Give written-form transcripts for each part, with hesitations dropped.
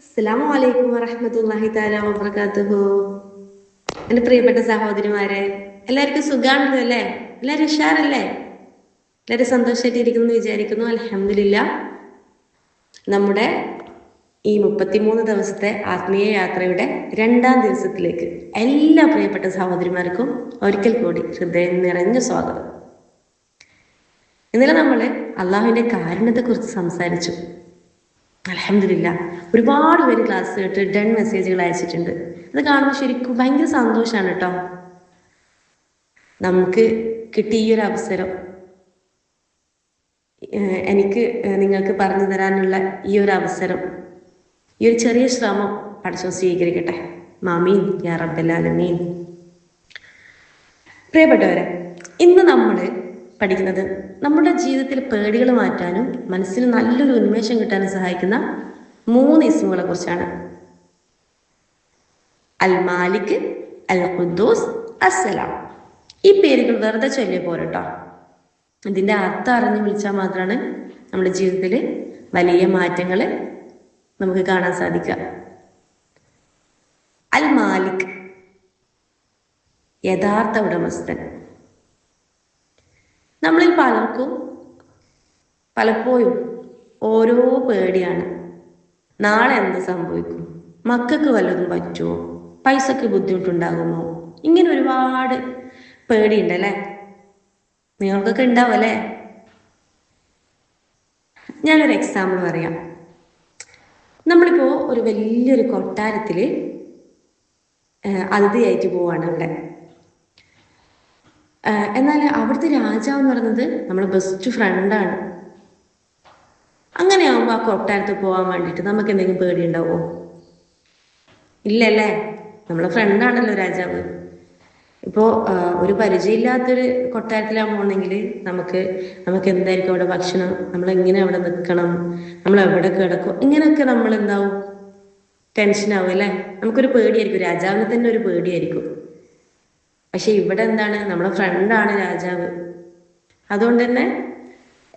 അസ്സലാമു അലൈക്കും വറഹ്മത്തുള്ളാഹി തആല വബറകാതുഹു. എൻ്റെ പ്രിയപ്പെട്ട സഹോദരിമാരെ, എല്ലാവർക്കും സുഖാണല്ലോ അല്ലേ? എല്ലാവരും ഉഷാറല്ലേ? എല്ലാവരും സന്തോഷമായിട്ടിരിക്കുന്നു എന്ന് വിചാരിക്കുന്നു. അൽഹംദുലില്ലാ. നമ്മുടെ ഈ 33 ദിവസത്തെ ആത്മീയ യാത്രയുടെ 2ാം ദിവസത്തിലേക്ക് എല്ലാ പ്രിയപ്പെട്ട സഹോദരിമാർക്കും ഒരിക്കൽ കൂടി ഹൃദയം നിറഞ്ഞ സ്വാഗതം. ഇന്നലെ നമ്മൾ അള്ളാഹുവിൻ്റെ കാരുണ്യത്തെക്കുറിച്ച് സംസാരിച്ചു. അൽഹംദുലില്ലാ, ഒരുപാട് പേര് ക്ലാസ് കേട്ട് ഡൺ മെസ്സേജുകൾ അയച്ചിട്ടുണ്ട്. അത് കാണുമ്പോൾ ശരിക്കും ഭയങ്കര സന്തോഷമാണ് കേട്ടോ. നമുക്ക് കിട്ടിയ ഈ ഒരു അവസരം എനിക്ക് നിങ്ങൾക്ക് പറഞ്ഞു തരാനുള്ള ഈ ഒരു അവസരം, ഈ ഒരു ചെറിയ ശ്രമം പടച്ചോൻ സ്വീകരിക്കട്ടെ. മാമീൻ യാ റബ്ബൽ ആലമീൻ. പ്രിയപ്പെട്ടവരെ, ഇന്ന് നമ്മൾ പഠിക്കുന്നത് നമ്മുടെ ജീവിതത്തിൽ പേടികൾ മാറ്റാനും മനസ്സിന് നല്ലൊരു ഉന്മേഷം കിട്ടാനും സഹായിക്കുന്ന 3 ഇസ്മുകളെ കുറിച്ചാണ്. അൽ മാലിക്, അൽ ഖുദ്ദൂസ്, അസ്സലാം. ഈ പേരുകൾ വെറുതെ ചൊല്ലിയ പോരട്ടോ. ഇതിൻ്റെ അർത്ഥം അറിഞ്ഞ് വിളിച്ചാൽ മാത്രമാണ് നമ്മുടെ ജീവിതത്തിൽ വലിയ മാറ്റങ്ങൾ നമുക്ക് കാണാൻ സാധിക്കുക. അൽ മാലിക്, യഥാർത്ഥ ഉടമസ്ഥൻ. നമ്മളിൽ പലർക്കും പലപ്പോഴും ഓരോ പേടിയാണ്. നാളെ എന്ത് സംഭവിക്കും, മക്കൾക്ക് വല്ലതും പറ്റുമോ, പൈസക്ക് ബുദ്ധിമുട്ടുണ്ടാകുമോ, ഇങ്ങനെ ഒരുപാട് പേടിയുണ്ടല്ലേ? നിങ്ങൾക്കൊക്കെ ഉണ്ടാവും അല്ലേ? ഞാനൊരു എക്സാമ്പിൾ പറയാം. നമ്മളിപ്പോൾ ഒരു വലിയൊരു കൊട്ടാരത്തിൽ അതിഥിയായിട്ട് പോവാണ് അവിടെ. എന്നാൽ അവിടുത്തെ രാജാവ് എന്ന് പറയുന്നത് നമ്മുടെ ബെസ്റ്റ് ഫ്രണ്ടാണ്. അങ്ങനെയാകുമ്പോൾ ആ കൊട്ടാരത്തിൽ പോകാൻ വേണ്ടിയിട്ട് നമുക്ക് എന്തെങ്കിലും പേടി ഉണ്ടാവുമോ? ഇല്ലല്ലേ? നമ്മളെ ഫ്രണ്ടാണല്ലോ രാജാവ്. ഇപ്പോൾ ഒരു പരിചയമില്ലാത്തൊരു കൊട്ടാരത്തിലാകുമ്പോണെങ്കിൽ നമുക്ക് എന്തായിരിക്കും അവിടെ ഭക്ഷണം, നമ്മളെങ്ങനെ അവിടെ നിൽക്കണം, നമ്മൾ എവിടെ കിടക്കും, ഇങ്ങനെയൊക്കെ നമ്മൾ എന്താവും, ടെൻഷനാവും അല്ലേ? നമുക്കൊരു പേടിയായിരിക്കും, രാജാവിന് തന്നെ ഒരു പേടിയായിരിക്കും. പക്ഷെ ഇവിടെ എന്താണ്, നമ്മളെ ഫ്രണ്ടാണ് രാജാവ്. അതുകൊണ്ട് തന്നെ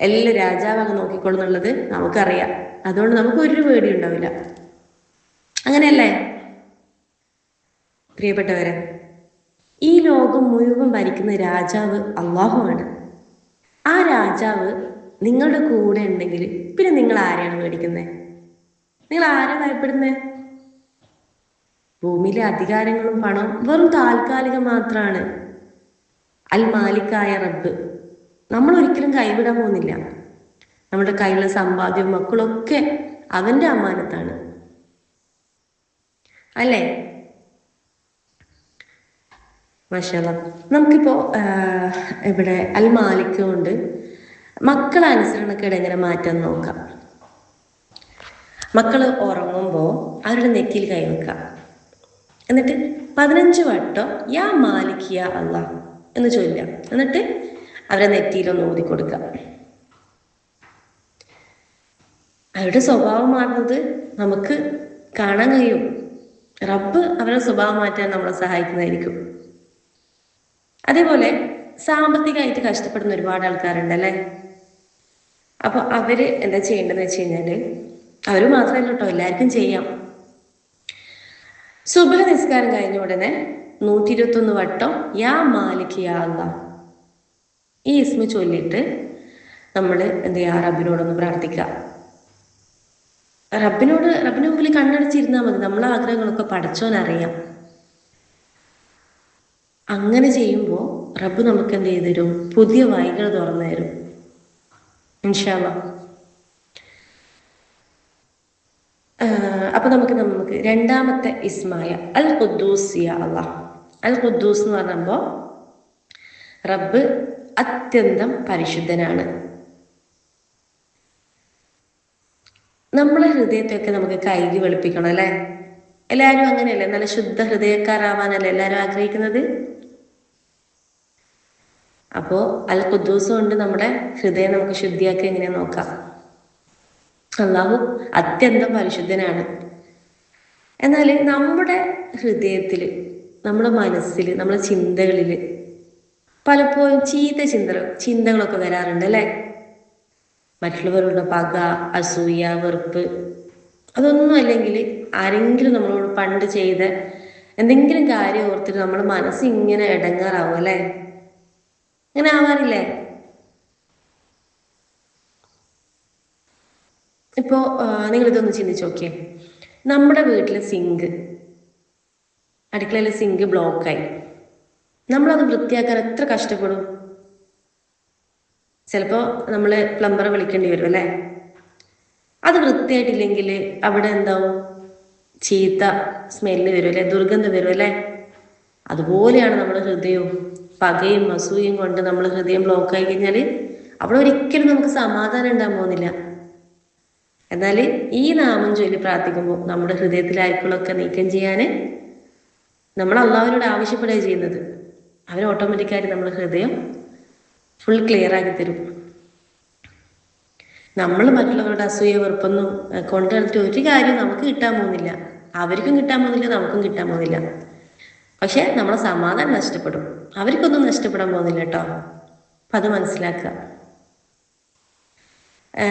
എല്ലാ രാജാവ് അങ്ങ് നോക്കിക്കൊള്ളുന്നുള്ളത് നമുക്കറിയാം. അതുകൊണ്ട് നമുക്ക് ഒരു പേടി ഉണ്ടാവില്ല. അങ്ങനെയല്ലേ പ്രിയപ്പെട്ടവരെ? ഈ ലോകം മുഴുവൻ ഭരിക്കുന്ന രാജാവ് അള്ളാഹുവാണ്. ആ രാജാവ് നിങ്ങളുടെ കൂടെ ഉണ്ടെങ്കിൽ പിന്നെ നിങ്ങൾ ആരെയാണ് പേടിക്കുന്നത്? നിങ്ങൾ ആരെ ഭയപ്പെടുന്നത്? ഭൂമിയിലെ അധികാരങ്ങളും പണവും വെറും താൽക്കാലികം മാത്രമാണ്. അൽ മാലിക്കായ റബ്ബ് നമ്മൾ ഒരിക്കലും കൈവിടാൻ പോകുന്നില്ല. നമ്മുടെ കയ്യിലുള്ള സമ്പാദ്യവും മക്കളൊക്കെ അവന്റെ അമാനത്താണ്, അല്ലേ? മാഷാഅല്ലാഹ്. നമുക്കിപ്പോ ഇവിടെ അൽ മാലിക് കൊണ്ട് മക്കളെ അനുസരണക്കേട് എങ്ങനെ മാറ്റാൻ നോക്കാം. മക്കള് ഉറങ്ങുമ്പോൾ അവരുടെ നെറ്റിയിൽ കൈവെക്കാം. എന്നിട്ട് 15 വട്ടം യാ മാലിക് യാ അല്ലാഹ് എന്ന് ചൊല്ലാം. എന്നിട്ട് അവരെ നെറ്റിയിലൊന്ന് ഊതി കൊടുക്കുക. അവരുടെ സ്വഭാവം മാറുന്നത് നമുക്ക് കാണാൻ കഴിയും. റബ്ബ് അവരുടെ സ്വഭാവം മാറ്റാൻ നമ്മളെ സഹായിക്കുന്നതായിരിക്കും. അതേപോലെ സാമ്പത്തികമായിട്ട് കഷ്ടപ്പെടുന്ന ഒരുപാട് ആൾക്കാരുണ്ട് അല്ലേ? അപ്പൊ അവര് എന്താ ചെയ്യേണ്ടതെന്ന് വെച്ച് കഴിഞ്ഞാല്, അവര് മാത്രമല്ല കേട്ടോ, എല്ലാവർക്കും ചെയ്യാം. സുബ്ഹ് നിസ്കാരം കഴിഞ്ഞ ഉടനെ 121 വട്ടം യാ മാലിക് യാ അല്ലാഹ് ഈ ഇസ്മ ചൊല്ലിയിട്ട് നമ്മൾ എന്ത് ചെയ്യുക, റബ്ബിനോടൊന്ന് പ്രാർത്ഥിക്കുക. റബ്ബിന് മുമ്പിൽ കണ്ണടച്ചിരുന്നാൽ മതി. നമ്മളെ ആഗ്രഹങ്ങളൊക്കെ പടച്ചോനറിയാം. അങ്ങനെ ചെയ്യുമ്പോൾ റബ്ബ് നമുക്ക് എന്ത് ചെയ്തു തരും? പുതിയ വഴികൾ തുറന്നു തരും ഇൻഷാ അല്ലാഹ്. അപ്പൊ നമുക്ക് 2ാമത്തെ ഇസ്മായ അൽ ഖുദ്ദൂസ് യാ അല്ലാഹ്. അൽ ഖുദ്ദൂസ് എന്ന് പറയുമ്പോൾ റബ്ബ് അത്യന്തം പരിശുദ്ധനാണ്. നമ്മളെ ഹൃദയത്തെയൊക്കെ നമുക്ക് കഴുകി വെളുപ്പിക്കണം അല്ലേ? എല്ലാവരും അങ്ങനെയല്ലേ? നല്ല ശുദ്ധ ഹൃദയക്കാരാവാനല്ലേ എല്ലാവരും ആഗ്രഹിക്കുന്നത്? അപ്പോ അൽ ഖുദ്ദൂസ് കൊണ്ട് നമ്മുടെ ഹൃദയം നമുക്ക് ശുദ്ധിയാക്കി എങ്ങനെ നോക്കാം. അള്ളാഹു അത്യന്തം പരിശുദ്ധനാണ്. എന്നാൽ നമ്മുടെ ഹൃദയത്തിൽ, നമ്മുടെ മനസ്സിൽ, നമ്മുടെ ചിന്തകളിൽ പലപ്പോഴും ചീത്ത ചിന്തകളൊക്കെ വരാറുണ്ട് അല്ലേ? മറ്റുള്ളവരുടെ പക, അസൂയ, വെറുപ്പ്, അതൊന്നും അല്ലെങ്കിൽ ആരെങ്കിലും നമ്മളോട് പണ്ട് ചെയ്ത എന്തെങ്കിലും കാര്യം ഓർത്തിട്ട് നമ്മുടെ മനസ്സ് ഇങ്ങനെ ഇടങ്ങാറാവും അല്ലേ? അങ്ങനെ ആവാറില്ലേ? ഇപ്പോ നിങ്ങളിതൊന്ന് ചിന്തിച്ച് നോക്കിയേ. നമ്മുടെ വീട്ടിലെ സിങ്ക്, അടുക്കളയിലെ സിങ്ക് ബ്ലോക്കായി, നമ്മളത് വൃത്തിയാക്കാൻ എത്ര കഷ്ടപ്പെടും? ചിലപ്പോൾ നമ്മൾ പ്ലംബറെ വിളിക്കേണ്ടി വരും അല്ലേ? അത് വൃത്തിയായിട്ടില്ലെങ്കിൽ അവിടെ എന്താവും? ചീത്ത സ്മെല്ല് വരും അല്ലെ, ദുർഗന്ധം വരും അല്ലേ? അതുപോലെയാണ് നമ്മുടെ ഹൃദയവും. പകയും അസൂയയും കൊണ്ട് നമ്മൾ ഹൃദയം ബ്ലോക്കായി കഴിഞ്ഞാൽ അവിടെ ഒരിക്കലും നമുക്ക് സമാധാനം ഉണ്ടാകാൻ പോകുന്നില്ല. എന്നാൽ ഈ നാമം ചൊല്ലി പ്രാർത്ഥിക്കുമ്പോൾ നമ്മുടെ ഹൃദയത്തിലായിരിക്കുള്ളൊക്കെ നീക്കം ചെയ്യാൻ നമ്മൾ അള്ളാഹുവിനോട് ആവശ്യപ്പെടുക ചെയ്യുന്നത്. അവർ ഓട്ടോമാറ്റിക്കായിട്ട് നമ്മുടെ ഹൃദയം ഫുൾ ക്ലിയർ ആക്കി തരും. നമ്മൾ മറ്റുള്ളവരുടെ അസൂയ വെറുപ്പൊന്നും കൊണ്ടു നടത്തിട്ട് ഒരു കാര്യം നമുക്ക് കിട്ടാൻ പോകുന്നില്ല. അവർക്കും കിട്ടാൻ പോകുന്നില്ല, നമുക്കും കിട്ടാൻ പോകുന്നില്ല. പക്ഷെ നമ്മളെ സമാധാനം നഷ്ടപ്പെടും. അവർക്കൊന്നും നഷ്ടപ്പെടാൻ പോകുന്നില്ല കേട്ടോ. അപ്പം അത് മനസ്സിലാക്കുക.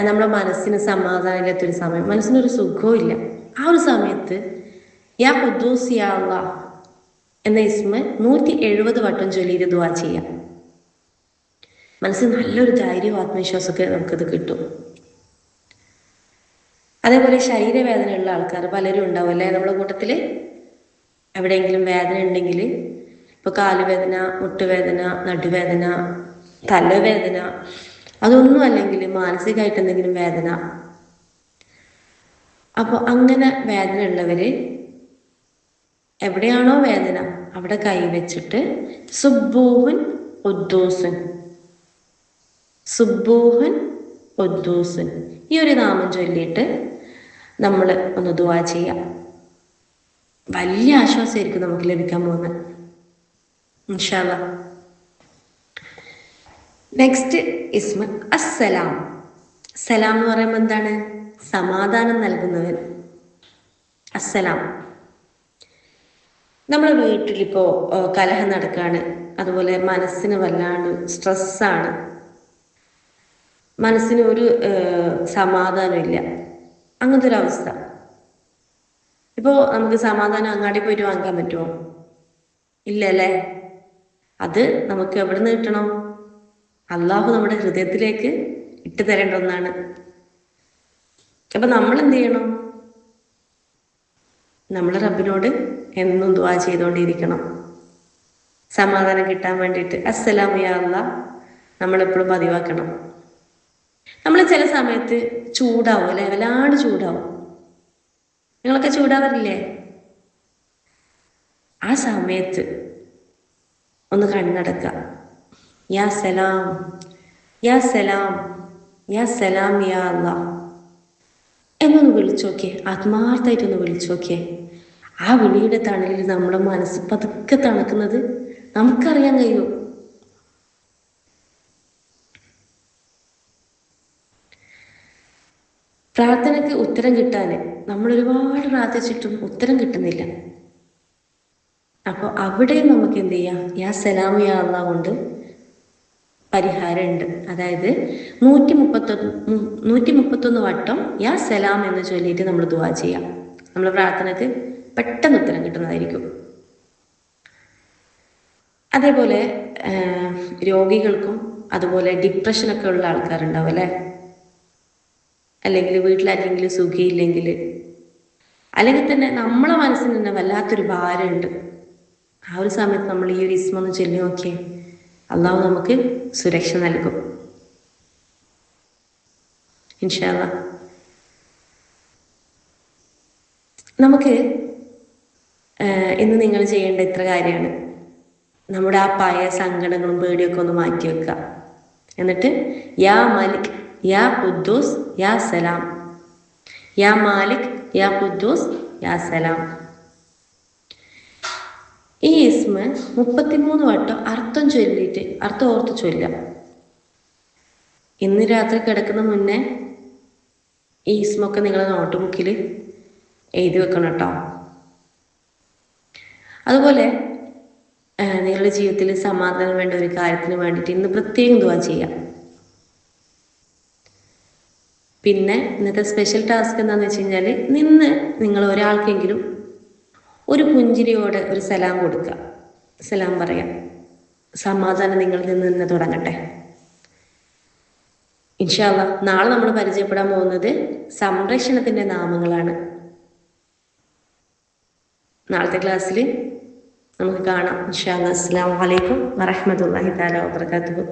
നമ്മുടെ മനസ്സിന് സമാധാനമില്ലാത്തൊരു സമയം, മനസ്സിനൊരു സുഖവും ഇല്ല. ആ ഒരു സമയത്ത് യാ ഖുദ്ദൂസ് യാ അല്ലാഹ് എന്ന ഇസ്മ 170 വട്ടം ചൊല്ലിയിട്ട് ദുആ ചെയ്യാം. മനസ്സിന് നല്ലൊരു ധൈര്യവും ആത്മവിശ്വാസമൊക്കെ നമുക്കിത് കിട്ടും. അതേപോലെ ശരീരവേദനയുള്ള ആൾക്കാർ പലരും ഉണ്ടാവും അല്ലേ നമ്മുടെ കൂട്ടത്തിൽ. എവിടെയെങ്കിലും വേദന ഉണ്ടെങ്കിൽ, ഇപ്പോൾ കാലുവേദന, മുട്ടുവേദന, നടുവേദന, തലവേദന, അതൊന്നും അല്ലെങ്കിൽ മാനസികമായിട്ട് എന്തെങ്കിലും വേദന. അപ്പോൾ അങ്ങനെ വേദന ഉള്ളവർ എവിടെയാണോ വേദന അവിടെ കൈവച്ചിട്ട് സുബ്ബൂഹുൻ ഖുദ്ദൂസുൻ, സുബ്ബൂഹുൻ ഖുദ്ദൂസുൻ ഈ ഒരു നാമം ചൊല്ലിയിട്ട് നമ്മൾ ഒന്ന് ദുആ ചെയ്യാം. വലിയ ആശ്വാസമായിരിക്കും നമുക്ക് ലഭിക്കാൻ പോകുന്നത് ഇൻഷാ അല്ലാഹ്. നെക്സ്റ്റ് ഇസ്മ അസ്സലാം. സലാം എന്ന് പറയുമ്പോൾ എന്താണ്? സമാധാനം നൽകുന്നവൻ. അസ്സലാം. നമ്മുടെ വീട്ടിലിപ്പോൾ കലഹം നടക്കുകയാണ്, അതുപോലെ മനസ്സിന് വല്ലാണ്ട് സ്ട്രെസ്സാണ്, മനസ്സിന് ഒരു സമാധാനമില്ല, അങ്ങനത്തെ ഒരു അവസ്ഥ. ഇപ്പോൾ നമുക്ക് സമാധാനം അങ്ങാടി പോയിട്ട് വാങ്ങിക്കാൻ പറ്റുമോ? ഇല്ലല്ലേ. അത് നമുക്ക് എവിടെ നിന്ന് കിട്ടണം? അള്ളാഹു നമ്മുടെ ഹൃദയത്തിലേക്ക് ഇട്ട് തരേണ്ട ഒന്നാണ്. അപ്പൊ നമ്മൾ എന്ത് ചെയ്യണം? നമ്മൾ റബ്ബിനോട് എന്നും ദുആ ചെയ്തുകൊണ്ടിരിക്കണം, സമാധാനം കിട്ടാൻ വേണ്ടിയിട്ട്. അസ്സലാമു യാ അല്ലാഹ് നമ്മളെപ്പോഴും പതിവാക്കണം. നമ്മൾ ചില സമയത്ത് ചൂടാവും അല്ലെ, വല്ലാണ്ട് ചൂടാവും. നിങ്ങളൊക്കെ ചൂടാവാറില്ലേ? ആ സമയത്ത് ഒന്ന് കണ്ണടക്കുക. യാ സലാം, യാ സലാം, യാ സലാം യാ അല്ലാഹ് എന്നൊന്ന് വിളിച്ചു നോക്കിയേ. ആത്മാർത്ഥമായിട്ടൊന്ന് വിളിച്ചു നോക്കിയേ. ആ വിളിയുടെ തണലിൽ നമ്മുടെ മനസ്സ് പതുക്കെ തണുക്കുന്നത് നമുക്കറിയാൻ കഴിയും. പ്രാർത്ഥനയ്ക്ക് ഉത്തരം കിട്ടാൻ നമ്മൾ ഒരുപാട് പ്രാർത്ഥിച്ചിട്ടും ഉത്തരം കിട്ടുന്നില്ല. അപ്പോൾ അവിടെയും നമുക്ക് എന്ത് ചെയ്യാം? യാ സലാമു യാ അല്ലാഹ് കൊണ്ട് പരിഹാരമുണ്ട്. അതായത് 131 വട്ടം യാ സലാം എന്ന് ചൊല്ലിയിട്ട് നമ്മൾ ദുആ ചെയ്യാം. നമ്മൾ പ്രാർത്ഥനയ്ക്ക് പെട്ടെന്ന് ഉത്തരം കിട്ടുന്നതായിരിക്കും. അതേപോലെ രോഗികൾക്കും അതുപോലെ ഡിപ്രഷനൊക്കെ ഉള്ള ആൾക്കാരുണ്ടാവും അല്ലേ, അല്ലെങ്കിൽ വീട്ടിലാർക്കെങ്കിലും സുഖമില്ലെങ്കിൽ, അല്ലെങ്കിൽ തന്നെ നമ്മളെ മനസ്സിന് തന്നെ വല്ലാത്തൊരു ഭാരമുണ്ട്. ആ ഒരു സമയത്ത് നമ്മൾ ഈ ഒരു ഇസ്മ ഒന്ന് ചൊല്ലി നോക്കിയേ, അള്ളാഹു നമുക്ക് സുരക്ഷ നൽകും ഇൻഷാ അല്ലാഹ്. നമുക്ക് ഇന്ന് നിങ്ങൾ ചെയ്യേണ്ട ഇത്ര കാര്യമാണ്. നമ്മുടെ ആ പഴയ സങ്കടങ്ങളും പേടിയൊക്കെ ഒന്ന് മാറ്റി വെക്കുക. എന്നിട്ട് യാ മാലിക് യാ ഖുദ്ദൂസ് യാ സലാം, യാ മാലിക് യാ ഖുദ്ദൂസ് യാ സലാം. ഈ ഇസ്മ 33 വട്ടം അർത്ഥം ചൊല്ലിയിട്ട് അർത്ഥം ഓർത്ത് ചൊല്ലാം. ഇന്ന് രാത്രി കിടക്കുന്ന മുന്നേ ഈ ഇസ്മൊക്കെ നിങ്ങളെ നോട്ട് ബുക്കിൽ എഴുതി വെക്കണം കേട്ടോ. അതുപോലെ നിങ്ങളുടെ ജീവിതത്തിൽ സമാധാനം വേണ്ട ഒരു കാര്യത്തിന് വേണ്ടിയിട്ട് ഇന്ന് പ്രത്യേകം ദുആ ചെയ്യാം. പിന്നെ ഇന്നത്തെ സ്പെഷ്യൽ ടാസ്ക് എന്താണെന്ന് വെച്ച് കഴിഞ്ഞാൽ നിന്ന് നിങ്ങൾ ഒരാൾക്കെങ്കിലും ഒരു പുഞ്ചിരിയോടെ ഒരു സലാം കൊടുക്കുക, സലാം പറയാം. സമാധാനം നിങ്ങളിൽ നിന്ന് തുടങ്ങട്ടെ. ഇൻഷാ അല്ലാഹ് നാളെ നമ്മൾ പരിചയപ്പെടാൻ പോകുന്നത് സംരക്ഷണത്തിന്റെ നാമങ്ങളാണ്. നാളത്തെ ക്ലാസ്സിൽ നമുക്ക് കാണാം ഇൻഷാ അല്ലാഹ്. അസ്സലാമു അലൈക്കും വറഹ്മത്തുള്ളാഹി തആല വബറകാതുഹു.